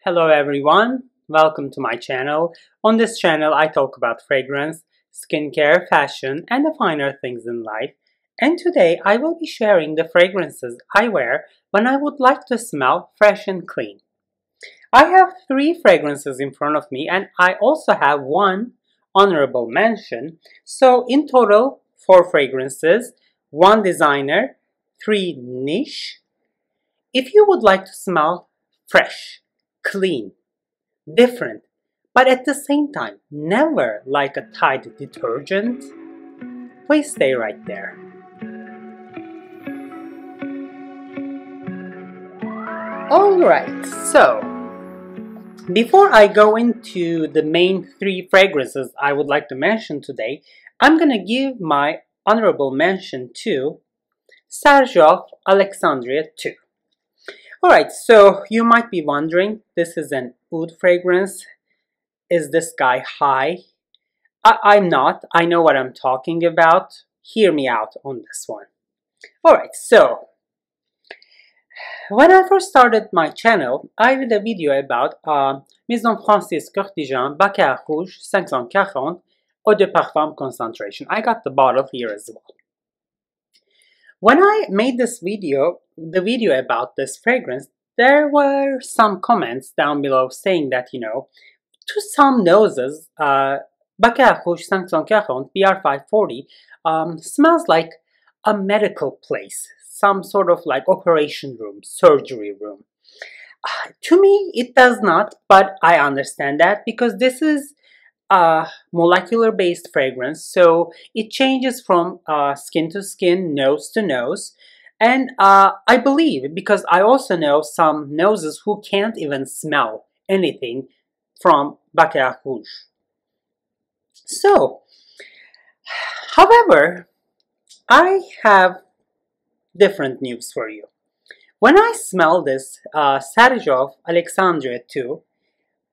Hello everyone, welcome to my channel. On this channel I talk about fragrance, skincare, fashion, and the finer things in life. And today I will be sharing the fragrances I wear when I would like to smell fresh and clean. I have 3 fragrances in front of me and I also have 1 honorable mention. So in total 4 fragrances, 1 designer, 3 niche. If you would like to smell fresh, clean, different, but at the same time never like a Tide detergent, please stay right there. Alright, so before I go into the main 3 fragrances I would like to mention today, I'm gonna give my honorable mention to Xerjoff Alexandria II. Alright, so you might be wondering, this is an oud fragrance. Is this guy high? I'm not. I know what I'm talking about. Hear me out on this one. Alright, so when I first started my channel, I did a video about Maison Francis Courtisan Bacause Rouge 540 Eau de Parfum concentration. I got the bottle here as well. When I made this video, the video about this fragrance, there were some comments down below saying that, to some noses, Bacause Rouge 540 BR540 smells like a medical place, some sort of like operation room, surgery room. To me, it does not, but I understand that because this is a molecular-based fragrance, so it changes from skin to skin, nose to nose, and I believe, because I also know some noses who can't even smell anything from Bacause Rouge. So, however, I have different news for you. When I smell this Xerjoff Alexandria II,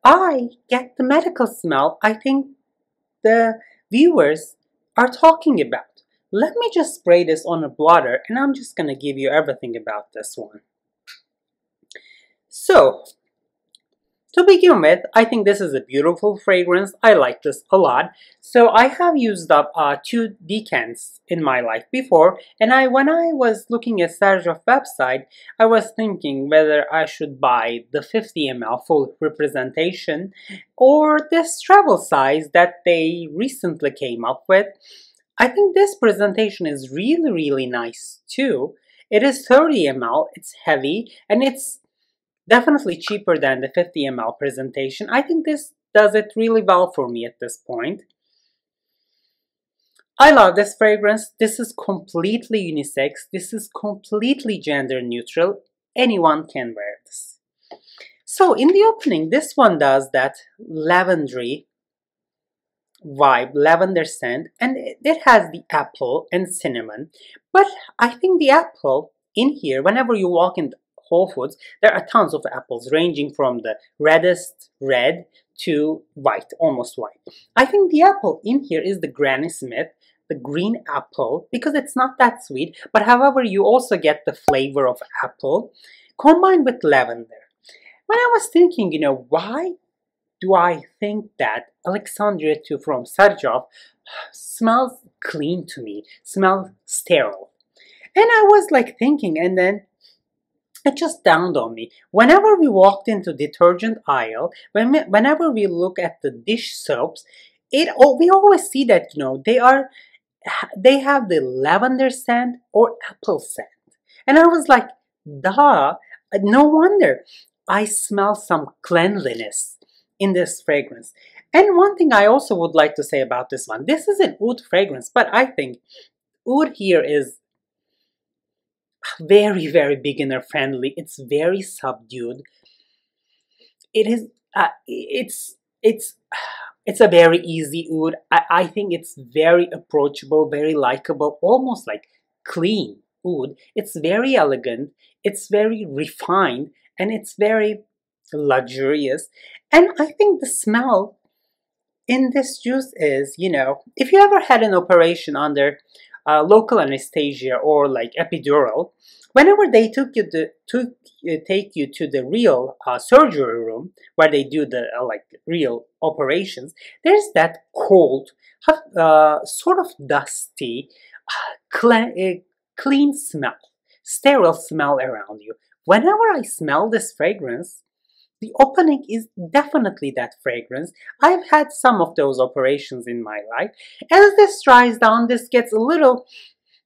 I get the medical smell I think the viewers are talking about. Let me just spray this on a blotter and I'm just going to give you everything about this one. So, to begin with, I think this is a beautiful fragrance. I like this a lot. So I have used up 2 decants in my life before, and when I was looking at Xerjoff website, I was thinking whether I should buy the 50 ml full representation or this travel size that they recently came up with. I think this presentation is really nice too. It is 30 ml, it's heavy, and it's definitely cheaper than the 50 ml presentation. I think this does it really well for me at this point. I love this fragrance. This is completely unisex. This is completely gender neutral. Anyone can wear this. So in the opening, this one does that lavendery vibe, lavender scent, and it has the apple and cinnamon. But I think the apple in here, whenever you walk in Whole Foods, there are tons of apples ranging from the reddest red to white, almost white. I think the apple in here is the Granny Smith, the green apple, because it's not that sweet, but however you also get the flavor of apple combined with lavender. When I was thinking, why do I think that Alexandria II from Xerjoff smells clean to me, smells sterile? And I was like thinking, and then it just dawned on me. Whenever we walked into detergent aisle, whenever we look at the dish soaps, we always see that they have the lavender scent or apple scent, and I was like, duh, no wonder I smell some cleanliness in this fragrance. And one thing I also would like to say about this one, this is an oud fragrance, but I think oud here is very beginner friendly. It's very subdued. It is it's a very easy oud. I think it's very approachable, very likable, almost like clean oud. It's very elegant, it's very refined, and it's very luxurious. And I think the smell in this juice is, if you ever had an operation under local anesthesia or like epidural, Whenever they take you to the real surgery room where they do the like real operations, there's that cold, sort of dusty, clean smell, sterile smell around you. Whenever I smell this fragrance, the opening is definitely that fragrance. I've had some of those operations in my life. As this dries down, this gets a little,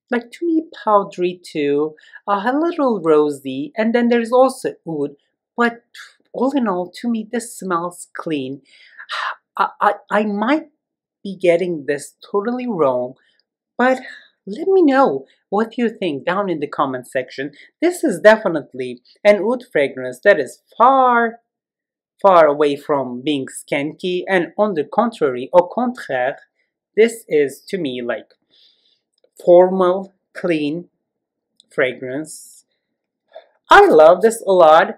like, to me, powdery too, a little rosy, and then there's also oud. But all in all, to me, this smells clean. I might be getting this totally wrong, but let me know what you think down in the comment section. This is definitely an oud fragrance that is far away from being skanky, and on the contrary, au contraire, this is to me like formal, clean fragrance. I love this a lot,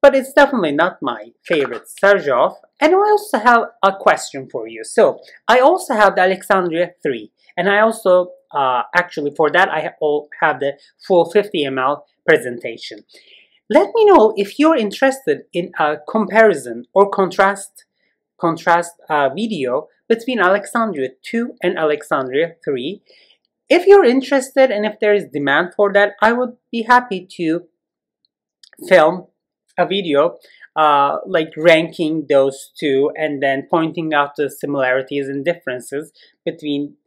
but it's definitely not my favorite Xerjoff. And I also have a question for you. So I also have the Alexandria III, and I also actually for that I have the full 50 ml presentation. Let me know if you're interested in a comparison or contrast video between Alexandria II and Alexandria III. If you're interested and if there is demand for that, I would be happy to film a video like ranking those two and then pointing out the similarities and differences between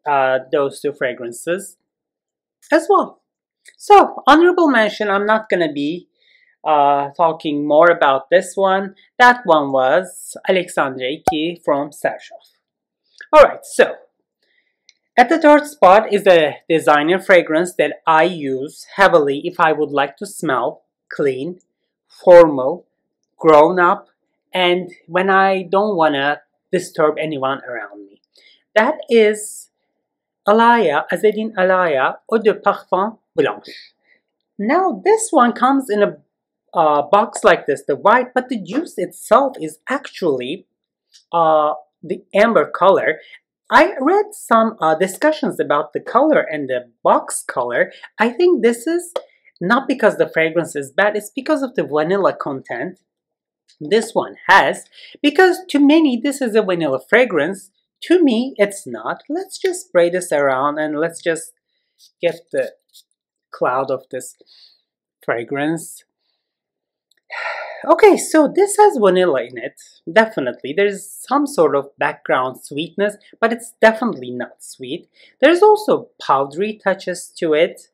those two fragrances as well. So, honorable mention, I'm not gonna be talking more about this one. That one was Alexandria II from Xerjoff. Alright, so at the third spot is a designer fragrance that I use heavily if I would like to smell clean, formal, grown up, and when I don't want to disturb anyone around me. That is Alaïa, Azzedine Alaïa, Eau de Parfum Blanche. Now this one comes in a box like this, the white, but the juice itself is actually the amber color. I read some discussions about the color and the box color. I think this is not because the fragrance is bad, it's because of the vanilla content this one has. Because to many, this is a vanilla fragrance. To me, it's not. Let's just spray this around and let's just get the cloud of this fragrance. Okay, so this has vanilla in it, definitely. There's some sort of background sweetness, but it's definitely not sweet. There's also powdery touches to it.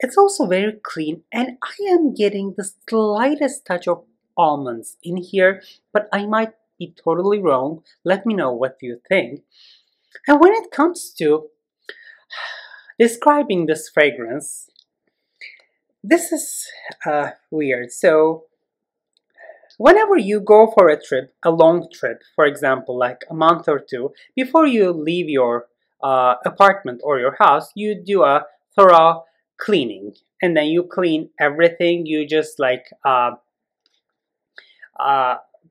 It's also very clean, and I am getting the slightest touch of almonds in here, but I might be totally wrong. Let me know what you think. And when it comes to describing this fragrance, this is weird. So whenever you go for a trip, a long trip, for example, like a month or two, before you leave your apartment or your house, you do a thorough cleaning. And then you clean everything. You just like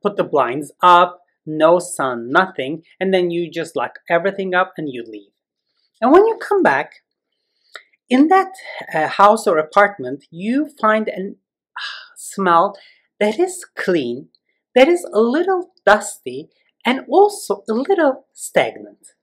put the blinds up, no sun, nothing. And then you just lock everything up and you leave. And when you come back, in that house or apartment, you find a smell that is clean, that is a little dusty, and also a little stagnant.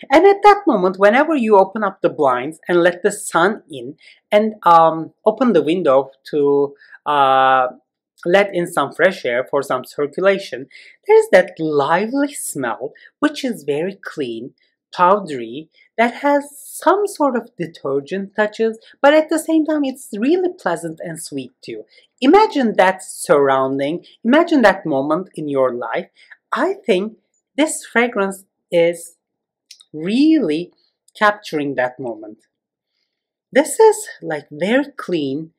And at that moment, whenever you open up the blinds and let the sun in and open the window to let in some fresh air for some circulation, there's that lively smell, which is very clean, powdery, that has some sort of detergent touches, but at the same time it's really pleasant and sweet too. Imagine that surrounding, imagine that moment in your life. I think this fragrance is really capturing that moment. This is like very clean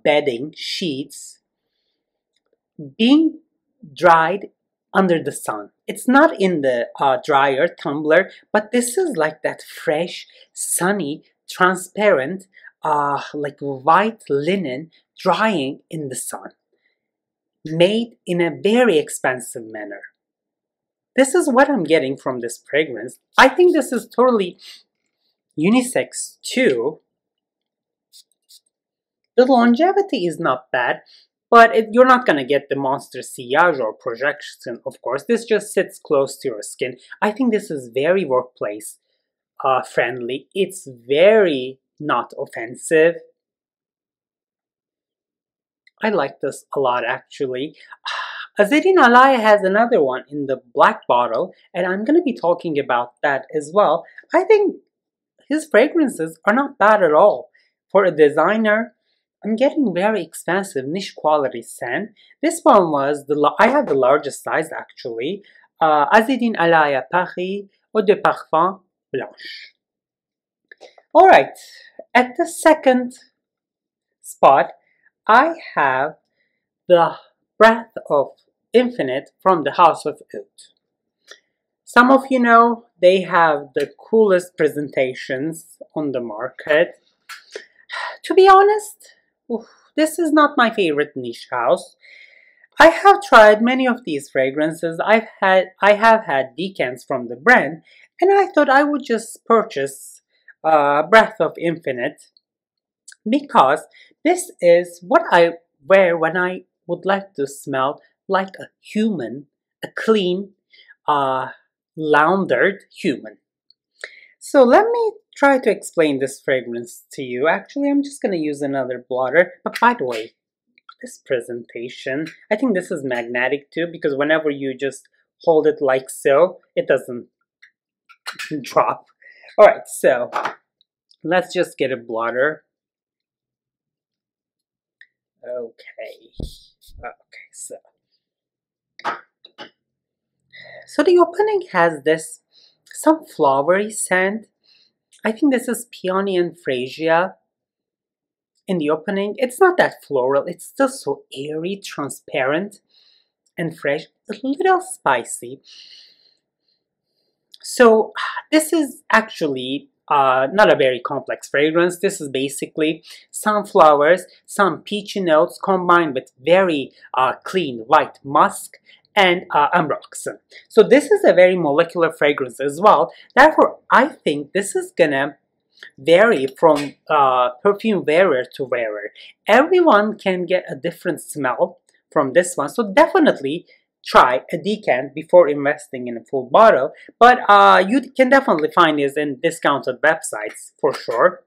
bedding, sheets, being dried under the sun. It's not in the dryer tumbler, but this is like that fresh, sunny, transparent, like white linen drying in the sun, made in a very expensive manner. This is what I'm getting from this fragrance. I think this is totally unisex too. The longevity is not bad, but you're not gonna get the monster sillage or projection, of course. This just sits close to your skin. I think this is very workplace friendly. It's very not offensive. I like this a lot, actually. Azzedine Alaïa has another one in the black bottle, and I'm going to be talking about that as well. I think his fragrances are not bad at all. For a designer, I'm getting very expensive niche quality scent. This one was, I have the largest size actually. Azzedine Alaïa Paris Eau de Parfum Blanche. Alright, at the second spot, I have the Breath of Infinite from the House of Ouds. Some of you know they have the coolest presentations on the market. To be honest, this is not my favorite niche house. I have tried many of these fragrances. I have had decants from the brand, and I thought I would just purchase Breath of Infinite because this is what I wear when I would like to smell like a human, a clean, laundered human. So let me try to explain this fragrance to you. Actually, I'm just going to use another blotter. But by the way, this presentation, I think this is magnetic too, because whenever you just hold it like so, it doesn't drop. Alright, so let's just get a blotter. Okay, so the opening has this some flowery scent. I think this is peony and freesia in the opening. It's not that floral, it's still so airy, transparent, and fresh, a little spicy. So this is actually not a very complex fragrance. This is basically some flowers, some peachy notes combined with very clean white musk and ambroxan. So this is a very molecular fragrance as well. Therefore, I think this is gonna vary from perfume wearer to wearer. Everyone can get a different smell from this one. So definitely try a decant before investing in a full bottle, but you can definitely find this in discounted websites for sure.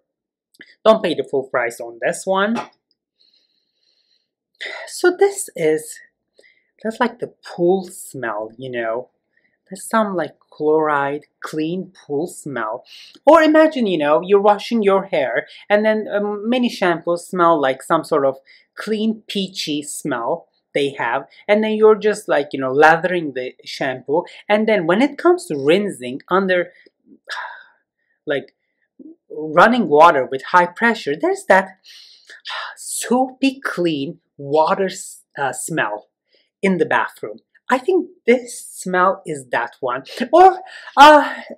Don't pay the full price on this one. So this is, that's like the pool smell, you know. There's some like chloride, clean pool smell. Or imagine, you know, you're washing your hair and then many shampoos smell like some sort of clean peachy smell they have, and then you're just like, you know, lathering the shampoo, and then when it comes to rinsing under like running water with high pressure, there's that soapy clean water smell in the bathroom. I think this smell is that one. Or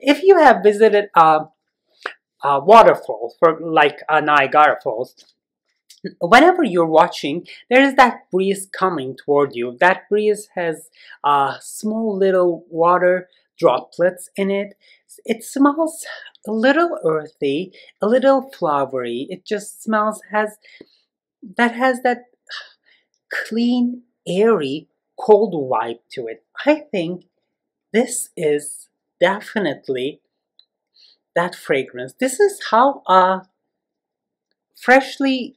if you have visited a waterfall for like Niagara Falls, whenever you're watching, there is that breeze coming toward you. That breeze has small little water droplets in it. It smells a little earthy, a little flowery. It just smells has that clean, airy, cold vibe to it. I think this is definitely that fragrance. This is how a freshly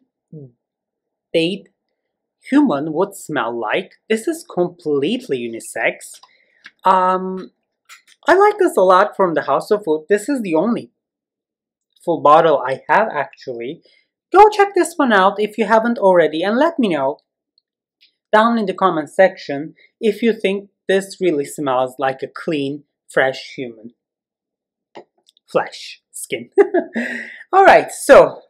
bathed human would smell like. This is completely unisex. I like this a lot from the House of Ouds. This is the only full bottle I have actually. Go check this one out if you haven't already, and let me know down in the comment section if you think this really smells like a clean, fresh human. Flesh, skin. Alright, so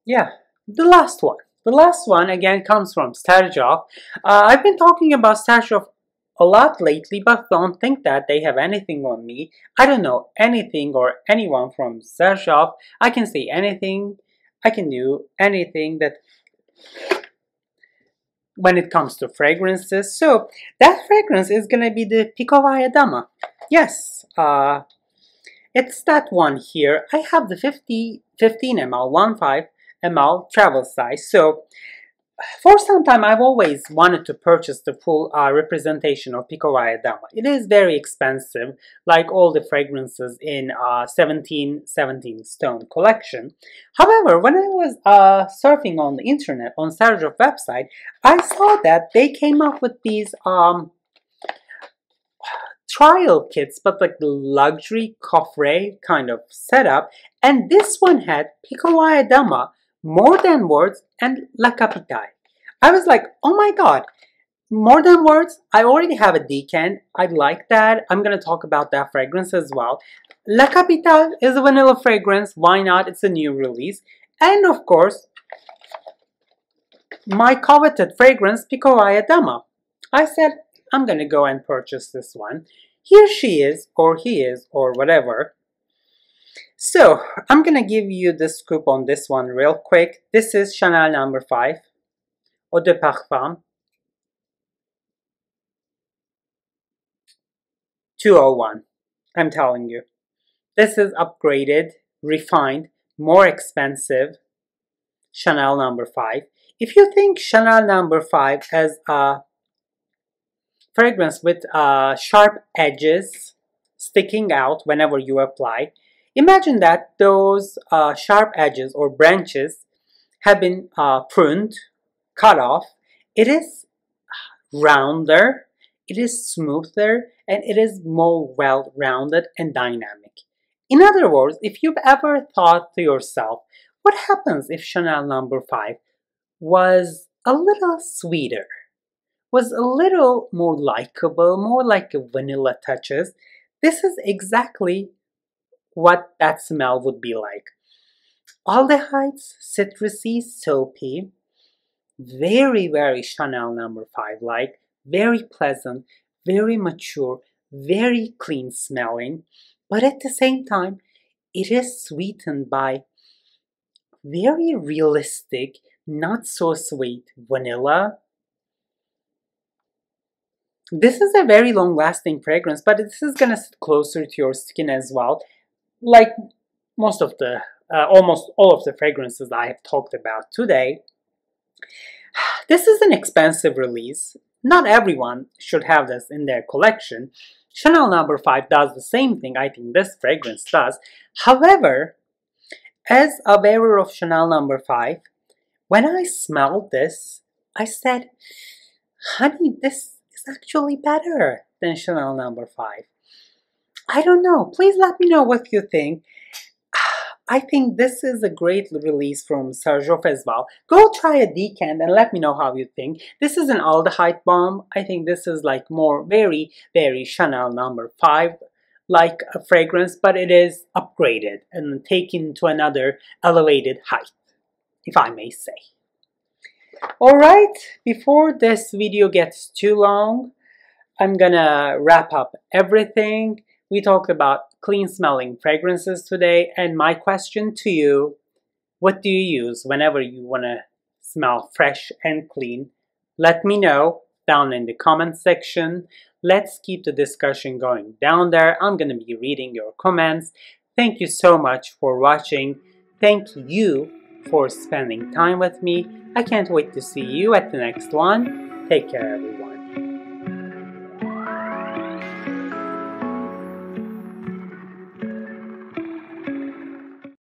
yeah, the last one. The last one again comes from Xerjoff. I've been talking about Xerjoff a lot lately, but don't think that they have anything on me. I don't know anything or anyone from Xerjoff. I can say anything. I can do anything that when it comes to fragrances. So that fragrance is gonna be the Pikovaya Dama. Yes, it's that one here. I have the 15 ml, 1.5, ml travel size. So for some time, I've always wanted to purchase the full representation of Pikovaya Dama. It is very expensive, like all the fragrances in 1717 Stone collection. However, when I was surfing on the internet, on Xerjoff website, I saw that they came up with these trial kits, but like the luxury coffret kind of setup, and this one had Pikovaya Dama, More Than Words, and La Capitale. I was like, oh my god, More Than Words, I already have a decant, I like that, I'm gonna talk about that fragrance as well. La Capitale is a vanilla fragrance, why not, it's a new release. And of course, my coveted fragrance, Pikovaya Dama. I said, I'm gonna go and purchase this one. Here she is, or he is, or whatever. So, I'm gonna give you the scoop on this one real quick. This is Chanel number 5, Eau de Parfum, 201. I'm telling you. This is upgraded, refined, more expensive Chanel number 5. If you think Chanel number 5 has a fragrance with sharp edges sticking out whenever you apply, imagine that those sharp edges or branches have been pruned, cut off. It is rounder, it is smoother, and it is more well-rounded and dynamic. In other words, if you've ever thought to yourself, what happens if Chanel number 5 was a little sweeter, was a little more likable, more like vanilla touches? This is exactly what that smell would be like. Aldehydes, citrusy, soapy, very, very Chanel number 5 like, very pleasant, very mature, very clean smelling, but at the same time, it is sweetened by very realistic, not so sweet vanilla. This is a very long-lasting fragrance, but this is gonna sit closer to your skin as well. Like most of the, almost all of the fragrances I have talked about today. This is an expensive release. Not everyone should have this in their collection. Chanel number 5 does the same thing I think this fragrance does. However, as a wearer of Chanel number 5, when I smelled this, I said, honey, this is actually better than Chanel number 5. I don't know. Please let me know what you think. I think this is a great release from Xerjoff as well. Go try a decant and let me know how you think. This is an aldehyde bomb. I think this is like more very, very Chanel number 5 like a fragrance, but it is upgraded and taken to another elevated height, if I may say. Alright, before this video gets too long, I'm gonna wrap up everything. We talked about clean smelling fragrances today, and my question to you, what do you use whenever you want to smell fresh and clean? Let me know down in the comment section. Let's keep the discussion going down there. I'm going to be reading your comments. Thank you so much for watching. Thank you for spending time with me. I can't wait to see you at the next one. Take care, everyone.